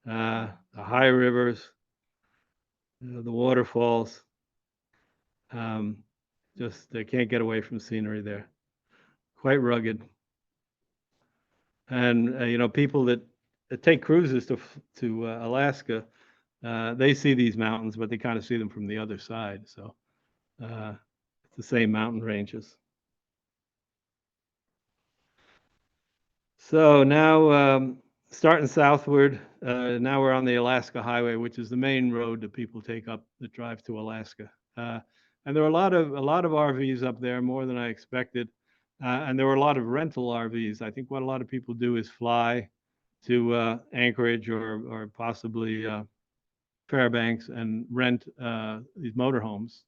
S2: the high rivers, the waterfalls. Just they can't get away from scenery there. Quite rugged. And you know, people that take cruises to Alaska, they see these mountains, but they kind of see them from the other side. So it's the same mountain ranges. So now starting southward, now we're on the Alaska Highway, which is the main road that people take up that drive to Alaska. And there are a lot of RVs up there, more than I expected. And there were a lot of rental RVs. I think what a lot of people do is fly to Anchorage or possibly Fairbanks and rent these motorhomes,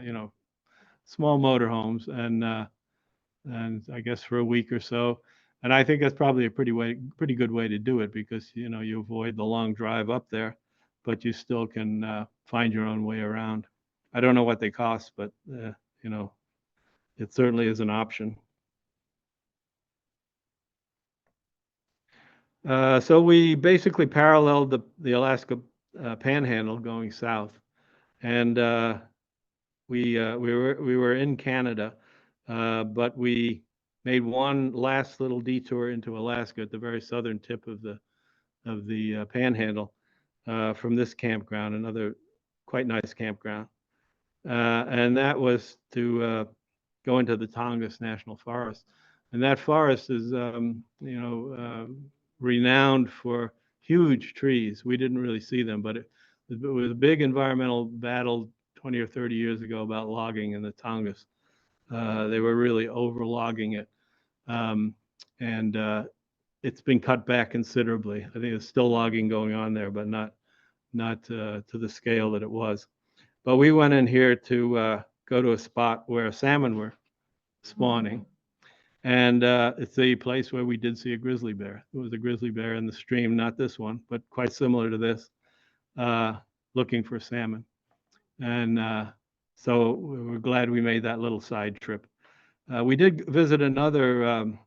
S2: you know, small motorhomes, and I guess for a week or so. And I think that's probably a pretty good way to do it, because you avoid the long drive up there, but you still can find your own way around. I don't know what they cost, but it certainly is an option. So we basically paralleled the Alaska Panhandle going south, and we were in Canada, but we made one last little detour into Alaska at the very southern tip of the Panhandle from this campground, another quite nice campground, and that was to go into the Tongass National Forest, and that forest is renowned for huge trees. We didn't really see them, but it was a big environmental battle 20 or 30 years ago about logging in the Tongass. They were really over-logging it, and it's been cut back considerably. I think there's still logging going on there, but not to the scale that it was. But we went in here to go to a spot where salmon were spawning, and it's the place where we did see a grizzly bear. It was a grizzly bear in the stream, not this one, but quite similar to this, looking for salmon. And so we were glad we made that little side trip. We did visit another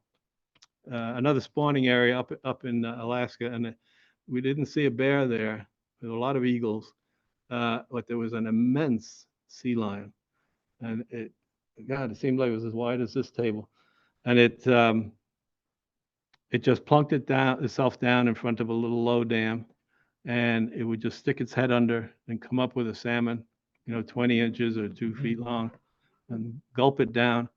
S2: spawning area up in Alaska, and we didn't see a bear there. There were a lot of eagles, but there was an immense sea lion, and it seemed like it was as wide as this table, and it just plunked itself down in front of a little low dam, and it would just stick its head under and come up with a salmon, 20 inches or 2 feet long, and gulp it down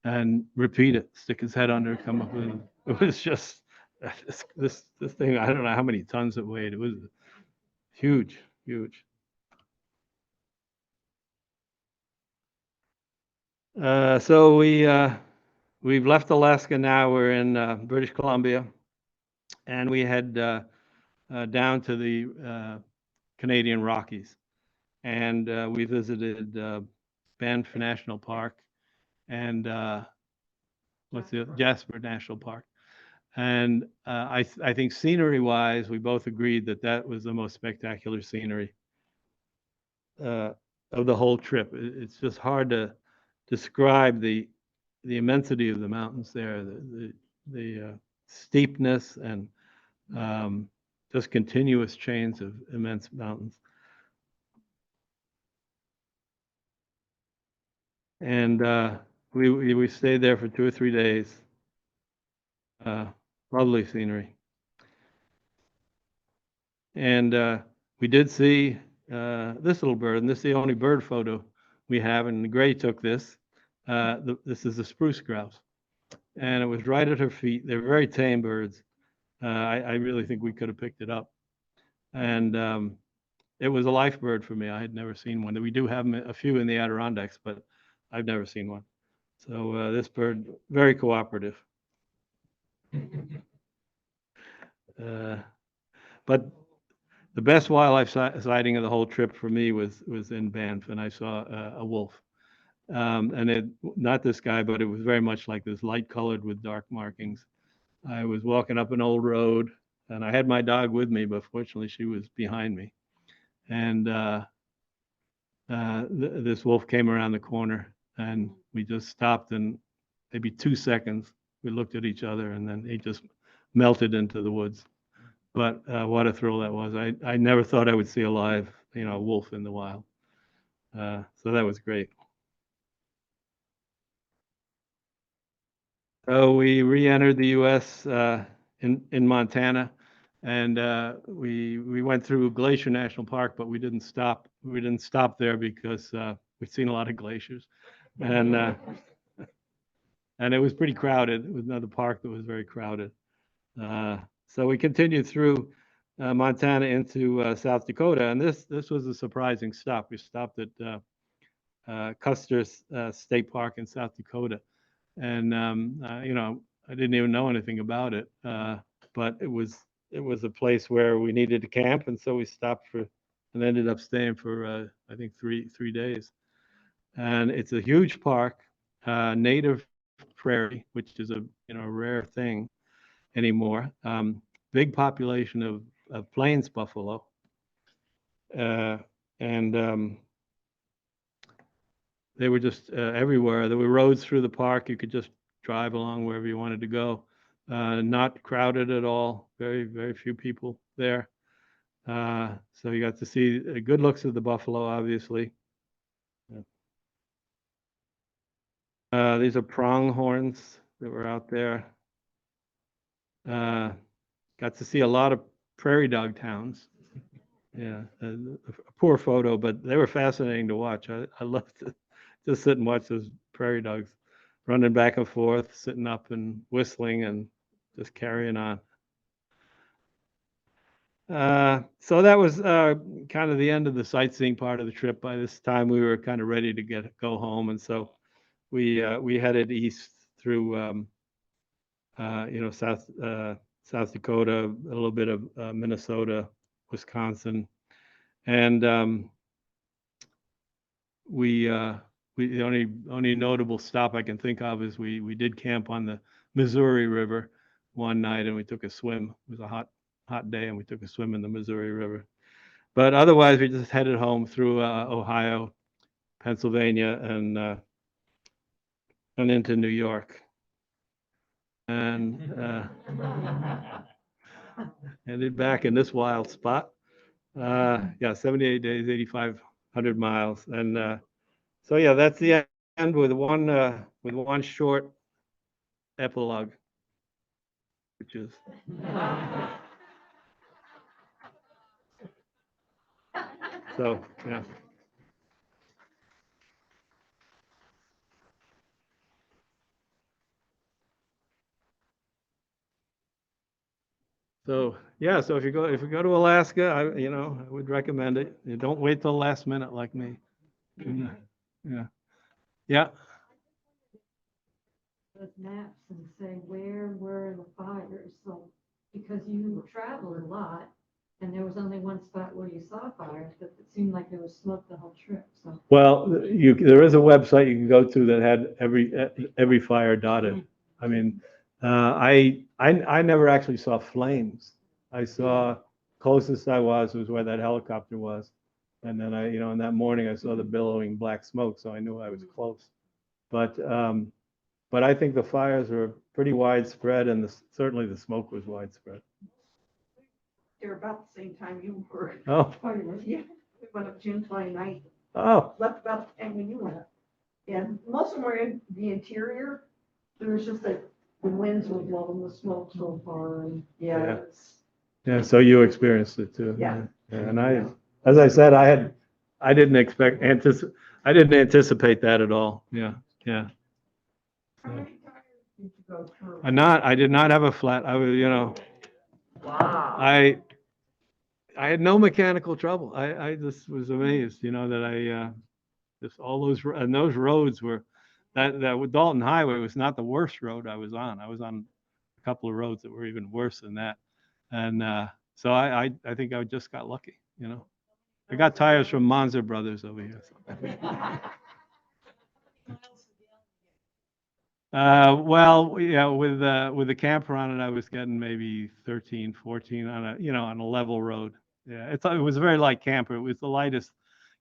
S2: and repeat it, stick its head under, come up with it. It was just this thing. I don't know how many tons it weighed. It was huge. So we've left Alaska now. We're in British Columbia, and we head down to the Canadian Rockies, and we visited Banff National Park and Jasper National Park. And I think scenery-wise, we both agreed that was the most spectacular scenery of the whole trip. It's just hard to describe the immensity of the mountains there, the steepness, and just continuous chains of immense mountains. And we stayed there for 2 or 3 days. Lovely scenery. And we did see this little bird, and this is the only bird photo we have, and Gray took this. This is the spruce grouse, and it was right at her feet. They're very tame birds. I really think we could have picked it up. And it was a life bird for me. I had never seen one. We do have a few in the Adirondacks, but I've never seen one. So this bird, very cooperative. But the best wildlife sighting of the whole trip for me was in Banff, and I saw a wolf. And not this guy, but it was very much like this, light colored with dark markings. I was walking up an old road, and I had my dog with me, but fortunately she was behind me. And this wolf came around the corner, and we just stopped, and maybe 2 seconds, we looked at each other, and then he just melted into the woods. But what a thrill that was. I never thought I would see a live, wolf in the wild. So that was great. So we re-entered the U.S. In Montana, and we went through Glacier National Park, but we didn't stop. We didn't stop there because we'd seen a lot of glaciers, and it was pretty crowded. It was another park that was very crowded. So we continued through Montana into South Dakota, and this was a surprising stop. We stopped at Custer State Park in South Dakota, and I didn't even know anything about it, but it was a place where we needed to camp, and so we stopped and ended up staying for I think three days. And it's a huge park, native prairie, which is a rare thing anymore. Big population of plains buffalo, and they were just everywhere. There were roads through the park. You could just drive along wherever you wanted to go. Not crowded at all. Very, very few people there. So you got to see good looks of the buffalo, obviously. These are pronghorns that were out there. Got to see a lot of prairie dog towns. Yeah, a poor photo, but they were fascinating to watch. I loved to just sit and watch those prairie dogs running back and forth, sitting up and whistling and just carrying on. So that was kind of the end of the sightseeing part of the trip. By this time, we were kind of ready to go home, and so we headed east through South Dakota, a little bit of Minnesota, Wisconsin, and the only notable stop I can think of is we did camp on the Missouri River one night, and we took a swim. It was a hot day, and we took a swim in the Missouri River. But otherwise, we just headed home through Ohio, Pennsylvania, and into New York, and ended back in this wild spot. Yeah, 78 days, 8,500 miles, and so yeah, that's the end with one short epilogue, which is so yeah. So yeah, so if you go to Alaska, I would recommend it. You don't wait till the last minute like me. Yeah, yeah.
S5: Those maps and say where were the fires, so, because you traveled a lot, and there was only one spot where you saw fires, but it seemed like there was smoke the whole trip, so.
S2: Well, there is a website you can go to that had every fire dotted. I mean, I never actually saw flames. I saw closest I was where that helicopter was, and then in that morning I saw the billowing black smoke, so I knew I was close. But I think the fires were pretty widespread, and certainly the smoke was widespread.
S3: They're about the same time you were.
S2: Oh,
S3: Yeah, we went up June 29th,
S2: oh,
S3: left about the time when you went up. And most of them were in the interior. There was just that the winds were blowing the smoke so far, and
S2: Yeah.
S3: it's,
S2: yeah. So you experienced it too.
S3: Yeah.
S2: And as I said, I didn't anticipate that at all. Yeah, yeah.
S3: how many tires did you go through?
S2: I did not have a flat. I was,
S3: Wow.
S2: I had no mechanical trouble. I just was amazed, that I just all those and those roads were that Dalton Highway was not the worst road I was on. I was on a couple of roads that were even worse than that, and so I think I just got lucky. I got tires from Monza Brothers over here. Well, yeah, with the camper on it, I was getting maybe 13, 14 on a level road. Yeah, it was a very light camper. It was the lightest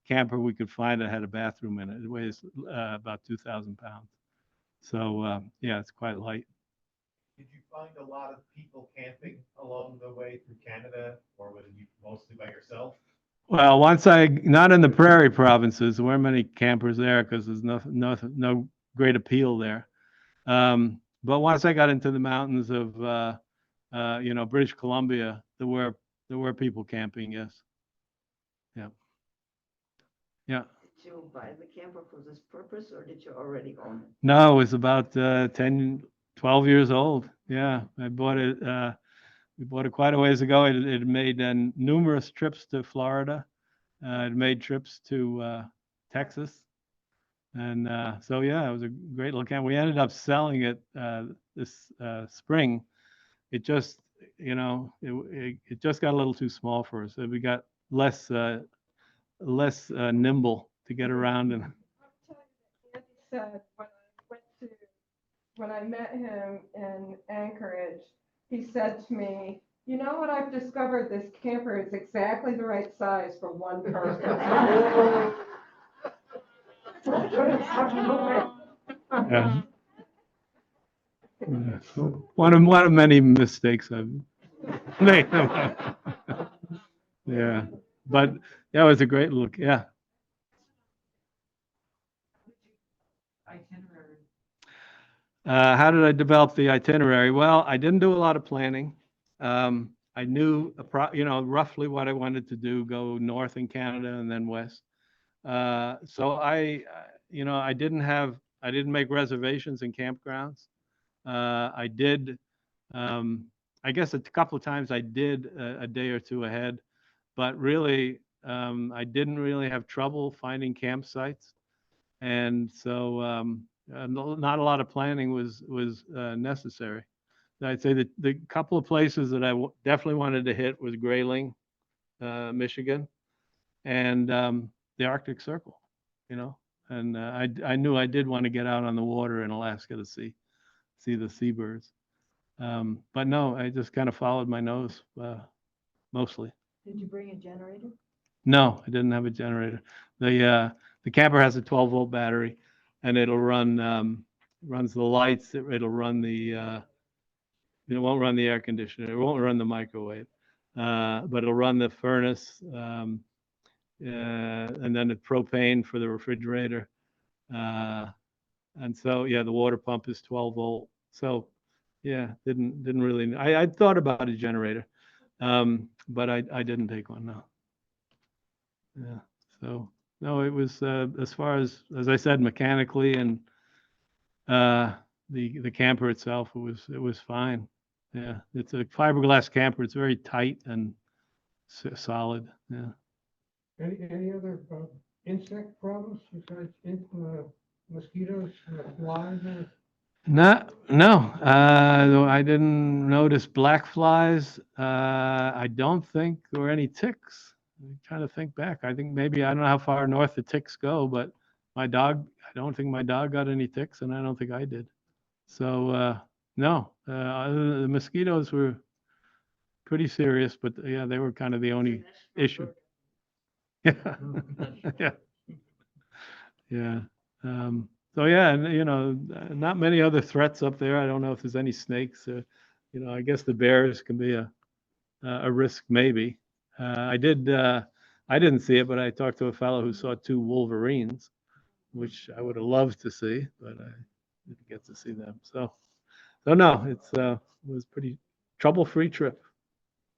S2: camper we could find that had a bathroom in it. It weighs about 2,000 pounds. So yeah, it's quite light.
S6: Did you find a lot of people camping along the way through Canada, or was you mostly by yourself?
S2: Well, not in the prairie provinces, there weren't many campers there because there's no great appeal there. But once I got into the mountains of British Columbia, there were people camping. Yes. Yeah. Yeah.
S3: Did you buy the camper for this purpose, or did you already own it?
S2: No, it was about 10, 12 years old. Yeah, I bought it. We bought it quite a ways ago. It made numerous trips to Florida. It made trips to Texas. And so, yeah, it was a great little camp. We ended up selling it this spring. It just, it just got a little too small for us. We got less nimble to get around. And
S7: said when I met him in Anchorage, he said to me, "You know what I've discovered? This camper is exactly the right size for one person."
S2: Yeah. Yeah. One of many mistakes I've made. Yeah, but yeah, it was a great look. Yeah.
S4: Itinerary.
S2: How did I develop the itinerary? Well, I didn't do a lot of planning. I knew, roughly what I wanted to do, go north in Canada and then west. So I didn't make reservations in campgrounds. I did, I guess a couple of times I did a day or two ahead, but really, I didn't really have trouble finding campsites. And so, not a lot of planning was necessary. I'd say that the couple of places that I definitely wanted to hit was Grayling, Michigan, and the Arctic Circle, and I knew I did want to get out on the water in Alaska to see the seabirds. But no, I just kind of followed my nose, mostly.
S5: Did you bring a generator?
S2: No, I didn't have a generator. The camper has a 12-volt battery, and it'll runs the lights. It'll run it won't run the air conditioner. It won't run the microwave, but it'll run the furnace, and then the propane for the refrigerator. And so, yeah, the water pump is 12 volt. So, yeah, didn't really. I thought about a generator, but I didn't take one. No. Yeah. So no, it was as far as I said, mechanically and the camper itself, it was fine. Yeah, it's a fiberglass camper. It's very tight and solid. Yeah.
S8: Any other insect problems besides mosquitoes, flies?
S2: No, I didn't notice black flies. I don't think there were any ticks. I'm trying to think back. I think maybe, I don't know how far north the ticks go, but I don't think my dog got any ticks, and I don't think I did. So, no, the mosquitoes were pretty serious, but yeah, they were kind of the only issue. Yeah. Yeah. Yeah. So yeah, and not many other threats up there. I don't know if there's any snakes. I guess the bears can be a risk maybe. I didn't see it, but I talked to a fellow who saw 2 wolverines, which I would have loved to see, but I didn't get to see them. So no, it was pretty trouble-free trip.